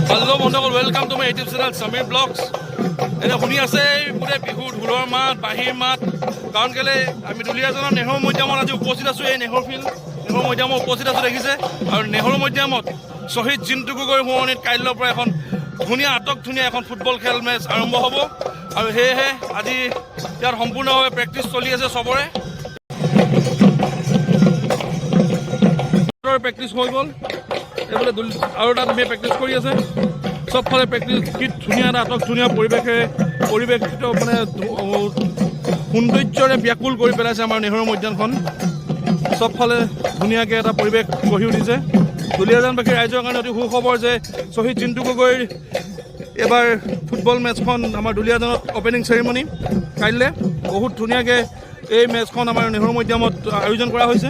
Hello, wonderful. Welcome to my YouTube channel, Samir Vlogs. এনে শুনি আছে পুৰে বিহু ঢোলৰ মাত বাঁহীৰ মাত কাৰণ কেলে আমি দুলিয়াজানৰ নেহৰু মৈদামত আজি উপস্থিত আছোঁ এই নেহৰু মৈদামত উপস্থিত আছোঁ দেখিছে আৰু নেহৰু মৈদামত শ্বহীদ জিন্তু গগৈৰ সোঁৱৰণিত কাইলৈৰ পৰা এখন ধুনীয়া ধুনীয়া এখন ফুটবল খেল মেচ আৰম্ভ হ'ব আৰু সেয়েহে আজি ইয়াত সম্পূৰ্ণভাৱে প্ৰেক্টিচ চলি আছে চবৰে প্ৰেক্টিচ হৈ গ'ল এইফালে আৰু এটা ধুনীয়া প্ৰেক্টিচ কৰি আছে চবফালে প্ৰেক্টিচ কি ধুনীয়া এটা ধুনীয়া পৰিৱেশিত মানে সৌন্দৰ্যৰে ব্যাকুল কৰি পেলাইছে আমাৰ নেহৰু মৈদামখন চবফালে ধুনীয়াকৈ এটা পৰিৱেশ গঢ়ি উঠিছে দুলিয়াজানবাসী ৰাইজৰ কাৰণে অতি সুখবৰ যে শ্বহীদ জিন্তু গগৈৰ এবাৰ ফুটবল মেচখন আমাৰ দুলিয়াজানত অপেনিং চেৰিমনি কাইলৈ বহুত ধুনীয়াকৈ এই মেচখন আমাৰ নেহৰু মৈদামত আয়োজন কৰা হৈছে